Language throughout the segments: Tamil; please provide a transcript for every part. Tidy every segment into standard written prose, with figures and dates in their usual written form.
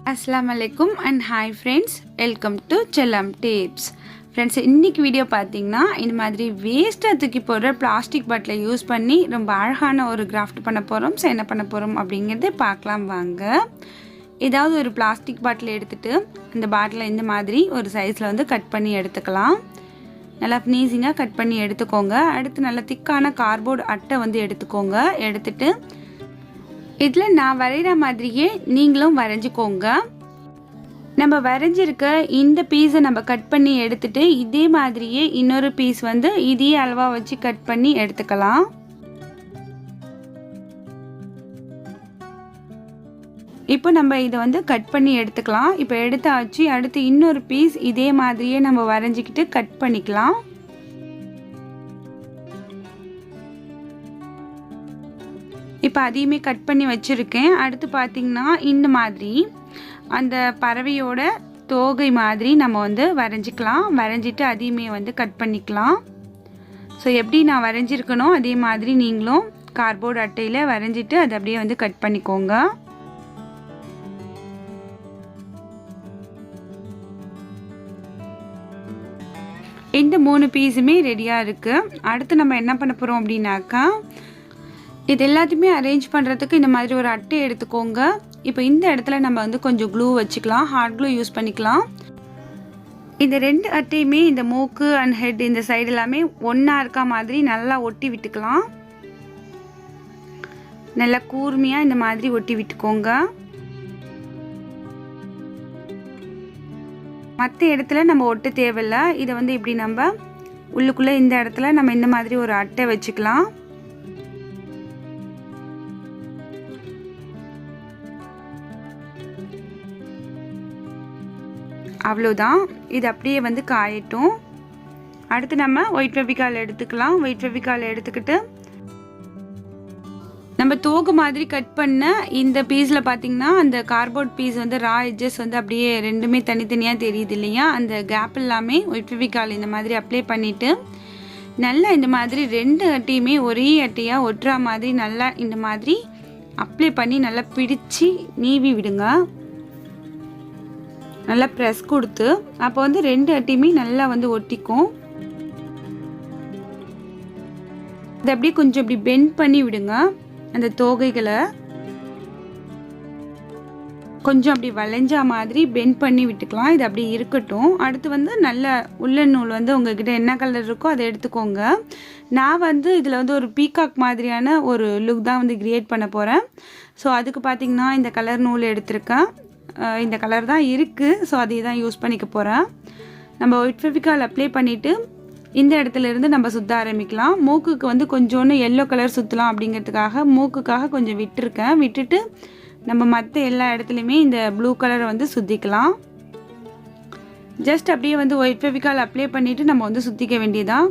Assalamu alaikum and hi friends, welcome to Chellam Tips. Friends, இன்னைக்கு வீடியோ பார்த்தீங்கன்னா இந்த மாதிரி வேஸ்ட்டாக தூக்கி போடுற பிளாஸ்டிக் பாட்டிலை யூஸ் பண்ணி ரொம்ப அழகான ஒரு கிராஃப்ட் பண்ண போகிறோம். ஸோ என்ன பண்ண போகிறோம் அப்படிங்கிறத பார்க்கலாம் வாங்க. ஏதாவது ஒரு பிளாஸ்டிக் பாட்டிலை எடுத்துகிட்டு அந்த பாட்டிலை இந்த மாதிரி ஒரு சைஸில் வந்து கட் பண்ணி எடுத்துக்கலாம். நல்லா ஃபினிஷிங்காக கட் பண்ணி எடுத்துக்கோங்க. அடுத்து நல்லா திக்கான கார்ட்போர்ட் அட்டை வந்து எடுத்துக்கோங்க. எடுத்துகிட்டு இதில் நான் வரைகிற மாதிரியே நீங்களும் வரைஞ்சிக்கோங்க. நம்ம வரைஞ்சிருக்க இந்த பீஸை நம்ம கட் பண்ணி எடுத்துட்டு இதே மாதிரியே இன்னொரு பீஸ் வந்து இதே அளவாக வச்சு கட் பண்ணி எடுத்துக்கலாம். இப்போ நம்ம இதை வந்து கட் பண்ணி எடுத்துக்கலாம். இப்போ எடுத்தாச்சு. அடுத்து இன்னொரு பீஸ் இதே மாதிரியே நம்ம வரைஞ்சிக்கிட்டு கட் பண்ணிக்கலாம். இப்போ அதையுமே கட் பண்ணி வச்சுருக்கேன். அடுத்து பார்த்திங்கன்னா இந்த மாதிரி அந்த பறவையோட தோகை மாதிரி நம்ம வந்து வரைஞ்சிக்கலாம். வரைஞ்சிட்டு அதையுமே வந்து கட் பண்ணிக்கலாம். ஸோ எப்படி நான் வரைஞ்சிருக்கணும் அதே மாதிரி நீங்களும் கார்ட்போர்ட் அட்டையில் வரைஞ்சிட்டு அதை அப்படியே வந்து கட் பண்ணிக்கோங்க. இந்த 3 பீஸுமே ரெடியாக இருக்குது. அடுத்து நம்ம என்ன பண்ண போகிறோம் அப்படின்னாக்கா இது எல்லாத்தையுமே அரேஞ்ச் பண்ணுறதுக்கு இந்த மாதிரி ஒரு அட்டை எடுத்துக்கோங்க. இப்போ இந்த இடத்துல நம்ம வந்து கொஞ்சம் க்ளூ வச்சுக்கலாம். ஹார்ட் க்ளூ யூஸ் பண்ணிக்கலாம். இந்த 2 அட்டையுமே இந்த மூக்கு அண்ட் ஹெட் இந்த சைடு எல்லாமே ஒன்றா இருக்க மாதிரி நல்லா ஒட்டி விட்டுக்கலாம். நல்லா கூர்மையாக இந்த மாதிரி ஒட்டி விட்டுக்கோங்க. மற்ற இடத்துல நம்ம ஒட்ட தேவையில்லை. இதை வந்து இப்படி நம்ம உள்ளுக்குள்ளே இந்த இடத்துல நம்ம இந்த மாதிரி ஒரு அட்டை வச்சுக்கலாம். அவ்வளோதான். இது அப்படியே வந்து காயட்டும். அடுத்து நம்ம ஒயிட் ஃபெவிகால் எடுத்துக்கலாம். ஒயிட் ஃபெவிகால் எடுத்துக்கிட்டு நம்ம தோகு மாதிரி கட் பண்ண இந்த பீஸில் பார்த்திங்கன்னா அந்த கார்ட்போர்ட் பீஸ் வந்து ரா எட்ஜஸ் வந்து அப்படியே ரெண்டுமே தனித்தனியாக தெரியுது இல்லையா? அந்த கேப் எல்லாமே ஒயிட் ஃபெவிகால் இந்த மாதிரி அப்ளை பண்ணிவிட்டு நல்லா இந்த மாதிரி 2 அட்டையுமே ஒரே அட்டையாக ஒட்டுற மாதிரி நல்லா இந்த மாதிரி அப்ளை பண்ணி நல்லா பிடிச்சி நீவி விடுங்க. நல்லா ப்ரெஸ் கொடுத்து அப்போ வந்து 2 அட்டையுமே நல்லா வந்து ஒட்டிக்கும். இதை அப்படியே கொஞ்சம் இப்படி பெண்ட் பண்ணி விடுங்க. அந்த தோகைகளை கொஞ்சம் அப்படி வளைஞ்சா மாதிரி பெண்ட் பண்ணி விட்டுக்கலாம். இது அப்படி இருக்கட்டும். அடுத்து வந்து நல்ல உள்ளன் நூல் வந்து உங்ககிட்ட என்ன கலர் இருக்கோ அதை எடுத்துக்கோங்க. நான் வந்து இதில் வந்து ஒரு பீகாக் மாதிரியான ஒரு லுக் தான் வந்து கிரியேட் பண்ண போகிறேன். ஸோ அதுக்கு பார்த்திங்கன்னா இந்த கலர் நூல் எடுத்திருக்கேன். இந்த கலர் தான் இருக்குது. ஸோ அதை தான் யூஸ் பண்ணிக்க போகிறேன். நம்ம ஒயிட் ஃபெவிகால் அப்ளை பண்ணிவிட்டு இந்த இடத்துல இருந்து நம்ம சுற்ற ஆரம்பிக்கலாம். மூக்குக்கு வந்து கொஞ்சோன்னு எல்லோ கலர் சுற்றலாம் அப்படிங்கிறதுக்காக மூக்குக்காக கொஞ்சம் விட்டுருக்கேன். விட்டுட்டு நம்ம மற்ற எல்லா இடத்துலையுமே இந்த ப்ளூ கலரை வந்து சுற்றிக்கலாம். ஜஸ்ட் அப்படியே வந்து ஒயிட் ஃபெவிகால் அப்ளை பண்ணிவிட்டு நம்ம வந்து சுற்றிக்க வேண்டியதான்.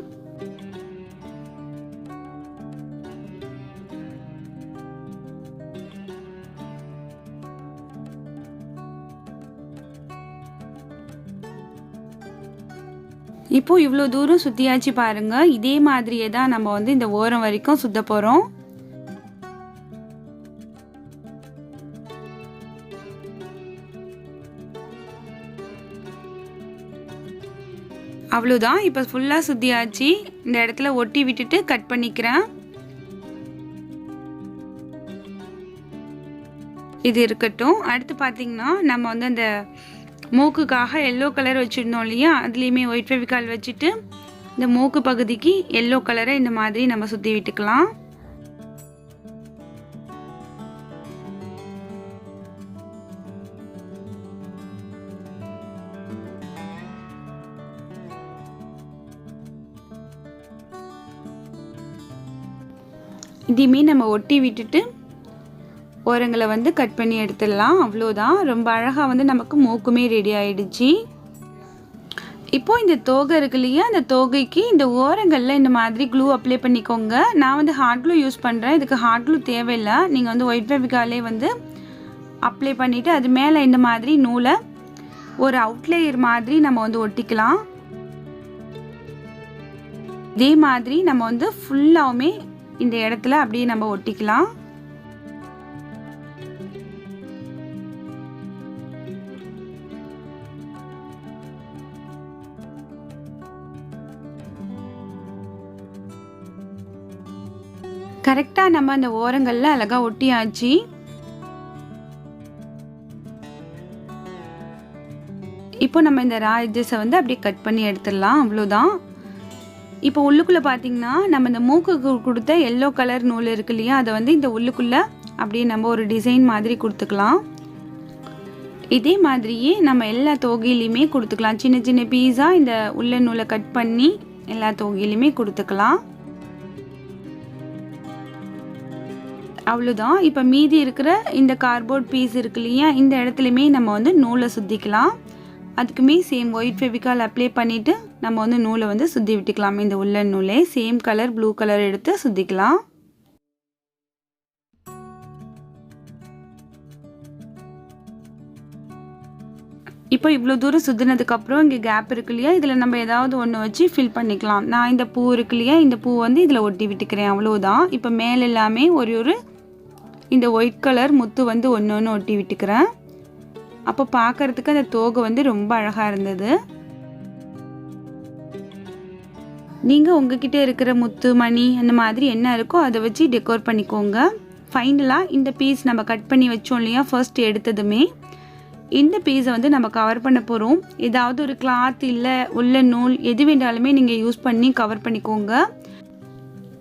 இப்போ இவ்வளோ தூரம் சுற்றியாச்சு பாருங்கள். இதே மாதிரியே தான் நம்ம வந்து இந்த ஓரம் வரைக்கும் சுற்ற போகிறோம். அவ்வளோதான். இப்போ ஃபுல்லாக சுற்றியாச்சு. இந்த இடத்துல ஒட்டி விட்டுட்டு கட் பண்ணிக்கிறேன். இது இருக்கட்டும். அடுத்து பார்த்திங்கன்னா நம்ம வந்து அந்த மூக்குக்காக எல்லோ கலர் வச்சுருந்தோம் இல்லையா? அதுலேயுமே ஒயிட் ஃபெவிகால் வச்சுட்டு இந்த மூக்கு பகுதிக்கு எல்லோ கலரை இந்த மாதிரி நம்ம சுற்றி விட்டுக்கலாம். இதையுமே நம்ம ஒட்டி விட்டுட்டு ஓரங்களை வந்து கட் பண்ணி எடுத்துடலாம். அவ்வளோதான். ரொம்ப அழகாக வந்து நமக்கு மூக்குமே ரெடி ஆகிடுச்சு. இப்போது இந்த தோகை இருக்கு இல்லையா? அந்த தோகைக்கு இந்த ஓரங்களில் இந்த மாதிரி க்ளூ அப்ளை பண்ணிக்கோங்க. நான் வந்து ஹார்ட் க்ளூ யூஸ் பண்ணுறேன். இதுக்கு ஹார்ட் க்ளூ தேவையில்லை. நீங்கள் வந்து ஒயிட் ஃபெவிகாலே வந்து அப்ளை பண்ணிவிட்டு அது மேலே இந்த மாதிரி நூலை ஒரு அவுட்லேயர் மாதிரி நம்ம வந்து ஒட்டிக்கலாம். இதே மாதிரி நம்ம வந்து ஃபுல்லாகவுமே இந்த இடத்துல அப்படியே நம்ம ஒட்டிக்கலாம். கரெக்டாக நம்ம அந்த ஓரங்களில் அழகாக ஒட்டியாச்சு. இப்போ நம்ம இந்த ரா எட்ஜஸை வந்து அப்படியே கட் பண்ணி எடுத்துடலாம். அவ்வளோதான். இப்போ உள்ளுக்குள்ளே பார்த்தீங்கன்னா நம்ம இந்த மூக்குக்கு கொடுத்த எல்லோ கலர் நூல் இருக்கு இல்லையா, அதை வந்து இந்த உள்ளுக்குள்ளே அப்படியே நம்ம ஒரு டிசைன் மாதிரி கொடுத்துக்கலாம். இதே மாதிரியே நம்ம எல்லா தோகையிலையுமே கொடுத்துக்கலாம். சின்ன சின்ன பீஸாக இந்த உள்ள நூலை கட் பண்ணி எல்லா தோகையிலையுமே கொடுத்துக்கலாம். அவ்வளோதான். இப்போ மீதி இருக்கிற இந்த கார்ட்போர்ட் பீஸ் இருக்கு இல்லையா, இந்த இடத்துலையுமே நம்ம வந்து நூலை சுற்றிக்கலாம். அதுக்குமே சேம் ஒயிட் ஃபெவிகால் அப்ளை பண்ணிவிட்டு நம்ம வந்து நூலை வந்து சுற்றி விட்டுக்கலாம். இந்த உள்ள நூலே சேம் கலர் ப்ளூ கலர் எடுத்து சுற்றிக்கலாம். இப்போ இவ்வளோ தூரம் சுற்றினதுக்கப்புறம் இங்கே கேப் இருக்கு இல்லையா, இதில் நம்ம ஏதாவது ஒன்று வச்சு ஃபில் பண்ணிக்கலாம். நான் இந்த பூ இருக்கு இல்லையா, இந்த பூ வந்து இதில் ஒட்டி விட்டுக்கிறேன். அவ்வளோதான். இப்போ மேலே எல்லாமே ஒரு இந்த ஒயிட் கலர் முத்து வந்து ஒன்று ஒன்று ஒட்டி விட்டுக்கிறேன். அப்போ பார்க்கறதுக்கு அந்த தோகை வந்து ரொம்ப அழகாக இருந்தது. நீங்கள் உங்ககிட்ட இருக்கிற முத்து மணி அந்த மாதிரி என்ன இருக்கோ அதை வச்சு டெக்கோர் பண்ணிக்கோங்க. ஃபைனலாக இந்த பீஸ் நம்ம கட் பண்ணி வச்சோம் இல்லையா, ஃபர்ஸ்ட் எடுத்ததுமே இந்த பீஸை வந்து நம்ம கவர் பண்ண போகிறோம். ஏதாவது ஒரு கிளாத் இல்லை உள்ள நூல் எது வேண்டாலுமே நீங்கள் யூஸ் பண்ணி கவர் பண்ணிக்கோங்க.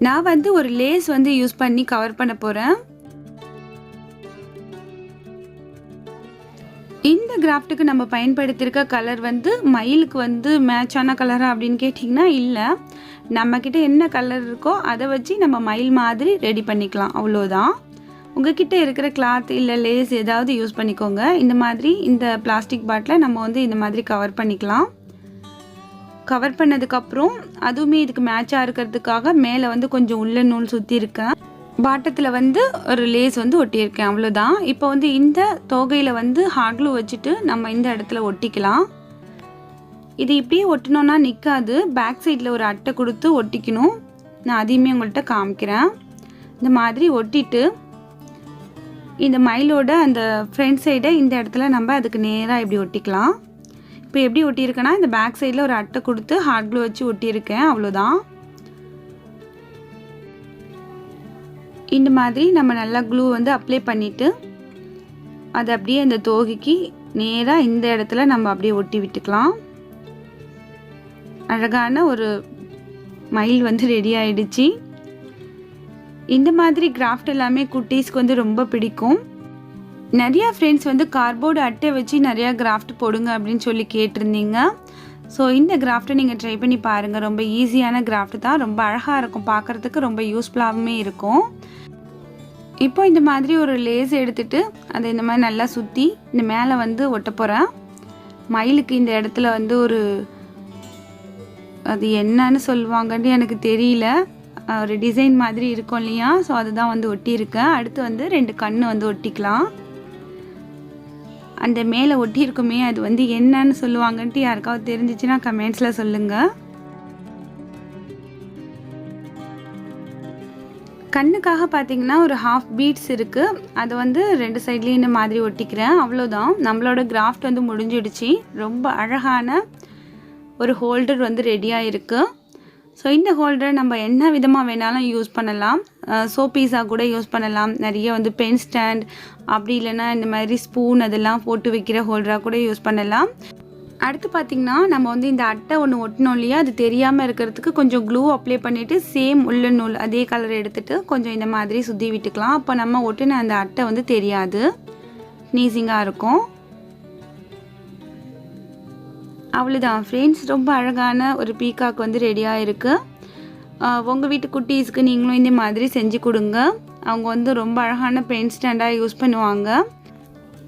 நான் வந்து ஒரு லேஸ் வந்து யூஸ் பண்ணி கவர் பண்ண போகிறேன். இந்த கிராஃப்ட்டுக்கு நம்ம பயன்படுத்தியிருக்க கலர் வந்து மயிலுக்கு வந்து மேட்சான கலரா அப்படின்னு கேட்டிங்கன்னா இல்லை. நம்மக்கிட்ட என்ன கலர் இருக்கோ அதை வச்சு நம்ம மயில் மாதிரி ரெடி பண்ணிக்கலாம். அவ்வளோதான். உங்ககிட்ட இருக்கிற கிளாத் இல்லை லேஸ் ஏதாவது யூஸ் பண்ணிக்கோங்க. இந்த மாதிரி இந்த பிளாஸ்டிக் பாட்டில் நம்ம வந்து இந்த மாதிரி கவர் பண்ணிக்கலாம். கவர் பண்ணதுக்கப்புறம் அதுவுமே இதுக்கு மேட்சாக இருக்கிறதுக்காக மேலே வந்து கொஞ்சம் உள்ள நூல் சுற்றி இருக்கேன். பாட்டத்தில் வந்து ஒரு லேஸ் வந்து ஒட்டியிருக்கேன். அவ்வளோதான். இப்போ வந்து இந்த தோகையில் வந்து ஹாட் க்ளூ வச்சுட்டு நம்ம இந்த இடத்துல ஒட்டிக்கலாம். இது இப்படியே ஒட்டினோன்னா நிற்காது. பேக் சைடில் ஒரு அட்டை கொடுத்து ஒட்டிக்கணும். நான் அதையுமே உங்கள்கிட்ட காமிக்கிறேன். இந்த மாதிரி ஒட்டிட்டு இந்த மயிலோட அந்த ஃப்ரண்ட் சைடை இந்த இடத்துல நம்ம அதுக்கு நேராக இப்படி ஒட்டிக்கலாம். இப்போ எப்படி ஒட்டியிருக்கேன்னா இந்த பேக் சைடில் ஒரு அட்டை கொடுத்து ஹாட் க்ளூ வச்சு ஒட்டியிருக்கேன். அவ்வளோதான். இந்த மாதிரி நம்ம நல்லா க்ளூ வந்து அப்ளை பண்ணிவிட்டு அதை அப்படியே அந்த தோகைக்கு நேராக இந்த இடத்துல நம்ம அப்படியே ஒட்டி விட்டுக்கலாம். அழகான ஒரு மயில் வந்து ரெடி ஆயிடுச்சு. இந்த மாதிரி கிராஃப்ட் எல்லாமே குட்டீஸ்க்கு வந்து ரொம்ப பிடிக்கும். நிறையா ஃப்ரெண்ட்ஸ் வந்து கார்ட்போர்டு அட்டை வச்சு நிறையா கிராஃப்ட் போடுங்க அப்படின்னு சொல்லி கேட்டிருந்தீங்க. ஸோ இந்த கிராஃப்ட்டை நீங்கள் ட்ரை பண்ணி பாருங்கள். ரொம்ப ஈஸியான கிராஃப்ட் தான். ரொம்ப அழகாக இருக்கும். பார்க்குறதுக்கு ரொம்ப யூஸ்ஃபுல்லாகவுமே இருக்கும். இப்போ இந்த மாதிரி ஒரு லேஸ் எடுத்துகிட்டு அதை இந்த மாதிரி நல்லா சுற்றி இந்த மேலே வந்து ஒட்ட போகிறேன். மயிலுக்கு இந்த இடத்துல வந்து அது என்னன்னு சொல்லுவாங்கன்னு எனக்கு தெரியல, ஒரு டிசைன் மாதிரி இருக்கும் இல்லையா, ஸோ அதுதான் வந்து ஒட்டியிருக்கேன். அடுத்து வந்து 2 கண் வந்து ஒட்டிக்கலாம். அந்த மேலே ஒட்டியிருக்குமே அது வந்து என்னன்னு சொல்லுவாங்கன்ட்டு யாருக்காவது தெரிஞ்சிச்சுன்னா கமெண்ட்ஸில் சொல்லுங்கள். கண்ணுக்காக பார்த்தீங்கன்னா ஒரு ஹாஃப் பீட்ஸ் இருக்குது. அதை வந்து 2 சைட்லேயும் இந்த மாதிரி ஒட்டிக்கிறேன். அவ்வளோதான். நம்மளோட கிராஃப்ட் வந்து முடிஞ்சிடுச்சு. ரொம்ப அழகான ஒரு ஹோல்டர் வந்து ரெடியாக இருக்குது. ஸோ இந்த ஹோல்டரை நம்ம என்ன விதமாக வேணாலும் யூஸ் பண்ணலாம். சோப்பீஸாக கூட யூஸ் பண்ணலாம். நிறைய வந்து பென் ஸ்டாண்ட் அப்படி இல்லைன்னா இந்த மாதிரி ஸ்பூன் அதெல்லாம் போட்டு வைக்கிற ஹோல்டராக கூட யூஸ் பண்ணலாம். அடுத்து பார்த்திங்கன்னா நம்ம வந்து இந்த அட்டை ஒன்று ஒட்டினோம் இல்லையா, அது தெரியாமல் இருக்கிறதுக்கு கொஞ்சம் க்ளூ அப்ளை பண்ணிவிட்டு சேம் உள்ள நூல் அதே கலர் எடுத்துகிட்டு கொஞ்சம் இந்த மாதிரி சுற்றி விட்டுக்கலாம். அப்போ நம்ம ஒட்டின அந்த அட்டை வந்து தெரியாது, நீசிங்காக இருக்கும். அவ்வளோதான் ஃப்ரெண்ட்ஸ். ரொம்ப அழகான ஒரு பீகாக் வந்து ரெடியாக இருக்குது. உங்கள் வீட்டு குட்டீஸ்க்கு நீங்களும் இந்த மாதிரி செஞ்சு கொடுங்க. அவங்க வந்து ரொம்ப அழகான பென் ஸ்டாண்டாக யூஸ் பண்ணுவாங்க.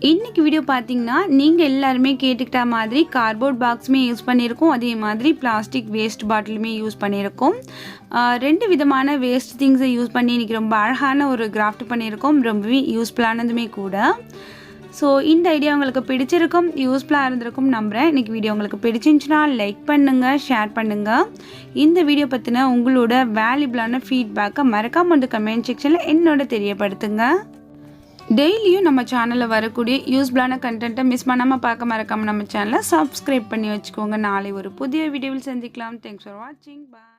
இன்றைக்கி வீடியோ பார்த்திங்கன்னா நீங்கள் எல்லாருமே கேட்டுக்கிட்ட மாதிரி கார்ட்போர்ட் பாக்ஸுமே யூஸ் பண்ணியிருக்கோம். அதே மாதிரி பிளாஸ்டிக் வேஸ்ட் பாட்டிலுமே யூஸ் பண்ணியிருக்கோம். 2 விதமான வேஸ்ட் திங்ஸை யூஸ் பண்ணி இன்றைக்கி ரொம்ப அழகான ஒரு கிராஃப்ட் பண்ணியிருக்கோம். ரொம்பவே யூஸ்ஃபுல்லானதுமே கூட. ஸோ இந்த ஐடியா உங்களுக்கு பிடிச்சிருக்கும், யூஸ்ஃபுல்லாக இருந்திருக்கும் நம்புகிறேன். இன்றைக்கி வீடியோ உங்களுக்கு பிடிச்சிருந்துச்சுன்னா லைக் பண்ணுங்கள், ஷேர் பண்ணுங்கள். இந்த வீடியோ பற்றின உங்களோட வேல்யூபிளான ஃபீட்பேக்கை மறக்காமல் வந்து கமெண்ட் செக்ஷனில் என்னோட தெரியப்படுத்துங்க. டெய்லியும் நம்ம சேனலில் வரக்கூடிய யூஸ்ஃபுல்லான கண்டென்ட்டை மிஸ் பண்ணாமல் பார்க்க மறக்காமல் நம்ம சேனலை சப்ஸ்கிரைப் பண்ணி வச்சுக்கோங்க. நாளை ஒரு புதிய வீடியோவில் சந்திக்கலாம். தேங்க்ஸ் ஃபார் வாட்சிங். பாய்.